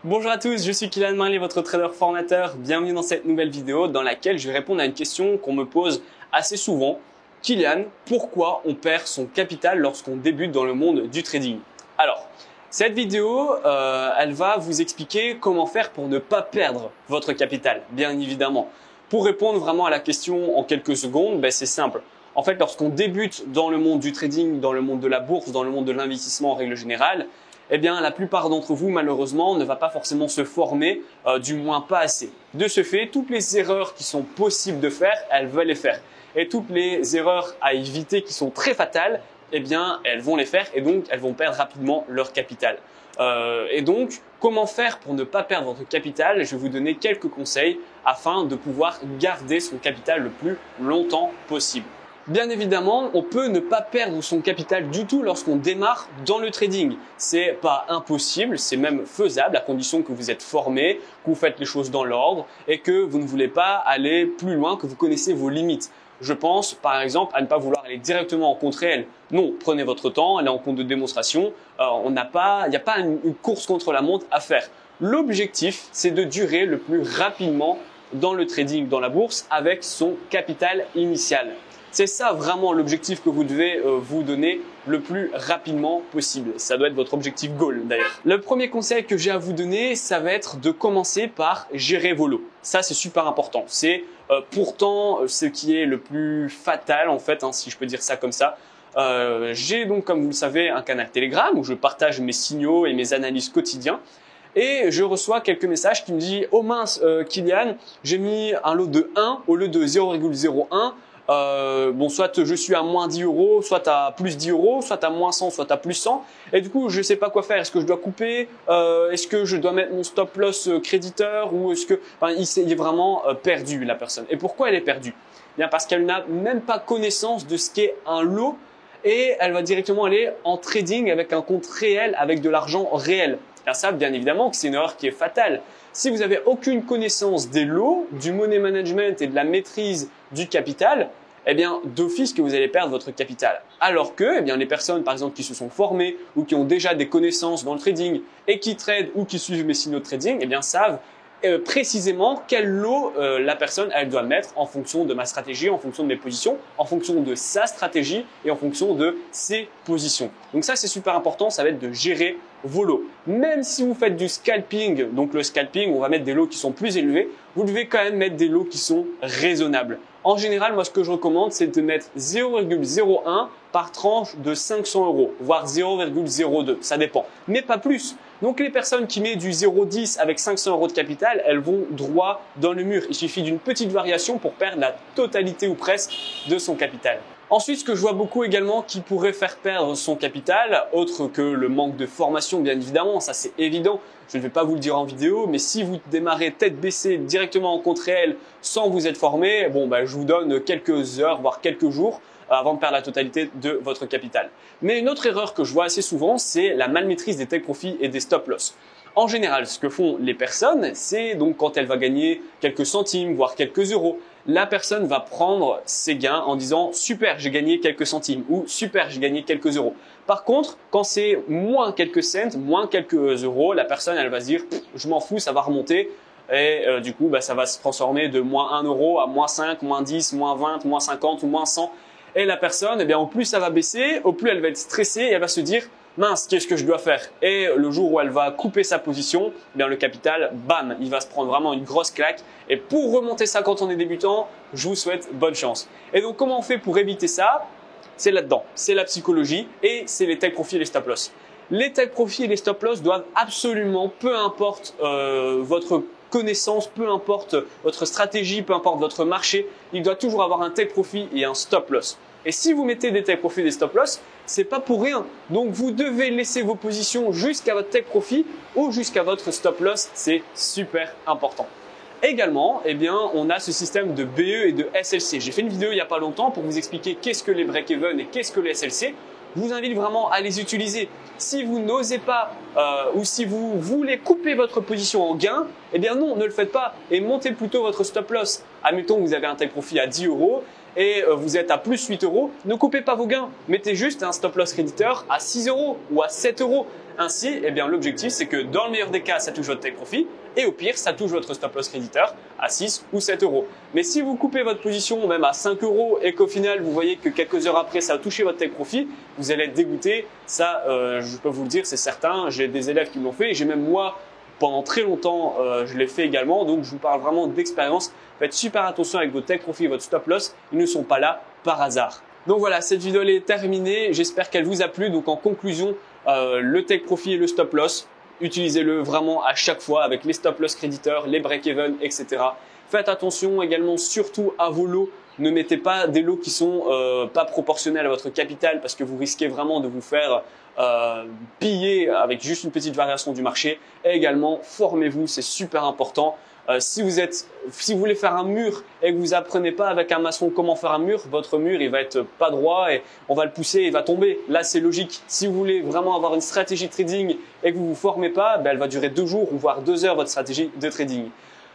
Bonjour à tous, je suis Kylian Marley, votre trader formateur. Bienvenue dans cette nouvelle vidéo dans laquelle je vais répondre à une question qu'on me pose assez souvent. Kylian, pourquoi on perd son capital lorsqu'on débute dans le monde du trading? Alors, cette vidéo, elle va vous expliquer comment faire pour ne pas perdre votre capital, bien évidemment. Pour répondre vraiment à la question en quelques secondes, c'est simple. En fait, lorsqu'on débute dans le monde du trading, dans le monde de la bourse, dans le monde de l'investissement en règle générale, la plupart d'entre vous, malheureusement, ne va pas forcément se former, du moins pas assez. De ce fait, toutes les erreurs qui sont possibles de faire, elles veulent les faire. Et toutes les erreurs à éviter qui sont très fatales, elles vont les faire et donc elles vont perdre rapidement leur capital. Et donc, comment faire pour ne pas perdre votre capital? Je vais vous donner quelques conseils afin de pouvoir garder son capital le plus longtemps possible. Bien évidemment, on peut ne pas perdre son capital du tout lorsqu'on démarre dans le trading. C'est pas impossible, c'est même faisable à condition que vous êtes formé, que vous faites les choses dans l'ordre et que vous ne voulez pas aller plus loin, que vous connaissez vos limites. Je pense par exemple à ne pas vouloir aller directement en compte réel. Non, prenez votre temps, allez en compte de démonstration. Il n'y a pas une course contre la montre à faire. L'objectif, c'est de durer le plus rapidement dans le trading, dans la bourse, avec son capital initial. C'est ça vraiment l'objectif que vous devez vous donner le plus rapidement possible. Ça doit être votre objectif goal d'ailleurs. Le premier conseil que j'ai à vous donner, ça va être de commencer par gérer vos lots. Ça, c'est super important. C'est pourtant ce qui est le plus fatal en fait, si je peux dire ça comme ça. J'ai donc, comme vous le savez, un canal Telegram où je partage mes signaux et mes analyses quotidiens. Et je reçois quelques messages qui me disent « Oh mince, Kylian, j'ai mis un lot de 1 au lieu de 0,01 ». Soit je suis à moins 10 euros, soit à plus 10 euros, soit à moins 100, soit à plus 100. Et du coup, je ne sais pas quoi faire. Est-ce que je dois couper? Est-ce que je dois mettre mon stop loss créditeur? Ou est-ce que, il est vraiment perdu, la personne. Et pourquoi elle est perdue? Bien, parce qu'elle n'a même pas connaissance de ce qu'est un lot et elle va directement aller en trading avec un compte réel, avec de l'argent réel. Et ça, bien évidemment, que c'est une erreur qui est fatale. Si vous n'avez aucune connaissance des lots, du money management et de la maîtrise du capital, d'office que vous allez perdre votre capital. Alors que, les personnes, par exemple, qui se sont formées ou qui ont déjà des connaissances dans le trading et qui tradent ou qui suivent mes signaux de trading, savent précisément quel lot la personne elle doit mettre en fonction de ma stratégie, en fonction de mes positions, en fonction de sa stratégie et en fonction de ses positions. Donc ça, c'est super important, ça va être de gérer vos lots. Même si vous faites du scalping, donc le scalping, on va mettre des lots qui sont plus élevés, vous devez quand même mettre des lots qui sont raisonnables. En général, moi, ce que je recommande, c'est de mettre 0,01 par tranche de 500 euros, voire 0,02, ça dépend, mais pas plus. Donc, les personnes qui mettent du 0,10 avec 500 euros de capital, elles vont droit dans le mur. Il suffit d'une petite variation pour perdre la totalité ou presque de son capital. Ensuite, ce que je vois beaucoup également qui pourrait faire perdre son capital, autre que le manque de formation, bien évidemment, ça c'est évident, je ne vais pas vous le dire en vidéo, mais si vous démarrez tête baissée directement en compte réel sans vous être formé, je vous donne quelques heures, voire quelques jours avant de perdre la totalité de votre capital. Mais une autre erreur que je vois assez souvent, c'est la malmaîtrise des take profits et des stop loss. En général, ce que font les personnes, c'est donc quand elle va gagner quelques centimes, voire quelques euros, la personne va prendre ses gains en disant « super, j'ai gagné quelques centimes » ou « super, j'ai gagné quelques euros ». Par contre, quand c'est moins quelques cents, moins quelques euros, la personne elle va se dire « je m'en fous, ça va remonter ». Et du coup, ça va se transformer de moins 1 euro à moins 5, moins 10, moins 20, moins 50 ou moins 100. Et la personne, au plus ça va baisser, au plus elle va être stressée et elle va se dire « mince, qu'est-ce que je dois faire ?» Et le jour où elle va couper sa position, le capital, bam, il va se prendre vraiment une grosse claque. Et pour remonter ça quand on est débutant, je vous souhaite bonne chance. Et donc, comment on fait pour éviter ça? C'est là-dedans, c'est la psychologie et c'est les take profits et les stop loss. Les take profits et les stop loss doivent absolument, peu importe votre connaissance, peu importe votre stratégie, peu importe votre marché, il doit toujours avoir un take profit et un stop loss. Et si vous mettez des take profits et des stop loss, c'est pas pour rien. Donc vous devez laisser vos positions jusqu'à votre take profit ou jusqu'à votre stop loss, c'est super important. Également, on a ce système de BE et de SLC. J'ai fait une vidéo il n'y a pas longtemps pour vous expliquer qu'est-ce que les break-even et qu'est-ce que les SLC. Je vous invite vraiment à les utiliser. Si vous n'osez pas ou si vous voulez couper votre position en gain, non, ne le faites pas et montez plutôt votre stop loss. Admettons que vous avez un take profit à 10 euros et vous êtes à plus 8 euros, ne coupez pas vos gains. Mettez juste un stop loss créditeur à 6 euros ou à 7 euros. Ainsi, eh bien, l'objectif, c'est que dans le meilleur des cas, ça touche votre take profit et au pire, ça touche votre stop loss créditeur à 6 ou 7 euros. Mais si vous coupez votre position même à 5 euros et qu'au final, vous voyez que quelques heures après, ça a touché votre take profit, vous allez être dégoûté. Ça, je peux vous le dire, c'est certain. J'ai des élèves qui me l'ont fait et j'ai même moi, pendant très longtemps, je l'ai fait également. Donc, je vous parle vraiment d'expérience. Faites super attention avec votre take profit et votre stop loss. Ils ne sont pas là par hasard. Donc voilà, cette vidéo est terminée. J'espère qu'elle vous a plu. Donc en conclusion, le take profit et le stop loss, utilisez-le vraiment à chaque fois avec les stop loss créditeurs, les break-even, etc. Faites attention également surtout à vos lots. Ne mettez pas des lots qui sont pas proportionnels à votre capital parce que vous risquez vraiment de vous faire piller avec juste une petite variation du marché. Et également, formez-vous, c'est super important. Si vous voulez faire un mur et que vous apprenez pas avec un maçon comment faire un mur, votre mur il va être pas droit et on va le pousser et il va tomber. Là c'est logique. Si vous voulez vraiment avoir une stratégie de trading et que vous vous formez pas, ben, elle va durer 2 jours ou voire 2 heures votre stratégie de trading.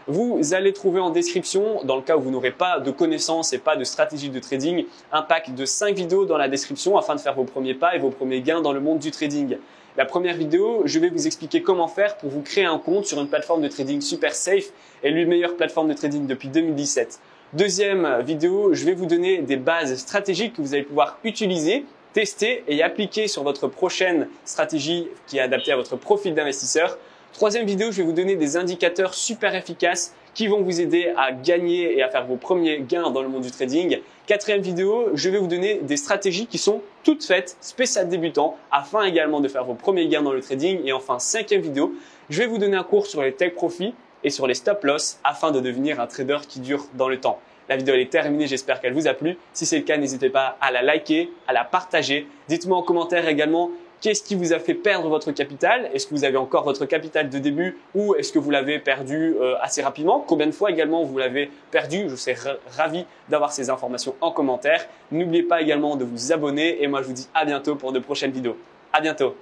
Vous allez trouver en description, dans le cas où vous n'aurez pas de connaissances et pas de stratégie de trading, un pack de 5 vidéos dans la description afin de faire vos premiers pas et vos premiers gains dans le monde du trading. La première vidéo, je vais vous expliquer comment faire pour vous créer un compte sur une plateforme de trading super safe et l'une meilleure plateforme de trading depuis 2017. Deuxième vidéo, je vais vous donner des bases stratégiques que vous allez pouvoir utiliser, tester et appliquer sur votre prochaine stratégie qui est adaptée à votre profil d'investisseur. Troisième vidéo, je vais vous donner des indicateurs super efficaces qui vont vous aider à gagner et à faire vos premiers gains dans le monde du trading. Quatrième vidéo, je vais vous donner des stratégies qui sont toutes faites, spéciales débutants, afin également de faire vos premiers gains dans le trading. Et enfin, cinquième vidéo, je vais vous donner un cours sur les take profit et sur les stop loss afin de devenir un trader qui dure dans le temps. La vidéo elle est terminée, j'espère qu'elle vous a plu. Si c'est le cas, n'hésitez pas à la liker, à la partager. Dites-moi en commentaire également qu'est-ce qui vous a fait perdre votre capital? Est-ce que vous avez encore votre capital de début ou est-ce que vous l'avez perdu assez rapidement? Combien de fois également vous l'avez perdu? Je serais ravi d'avoir ces informations en commentaire. N'oubliez pas également de vous abonner et moi je vous dis à bientôt pour de prochaines vidéos. À bientôt!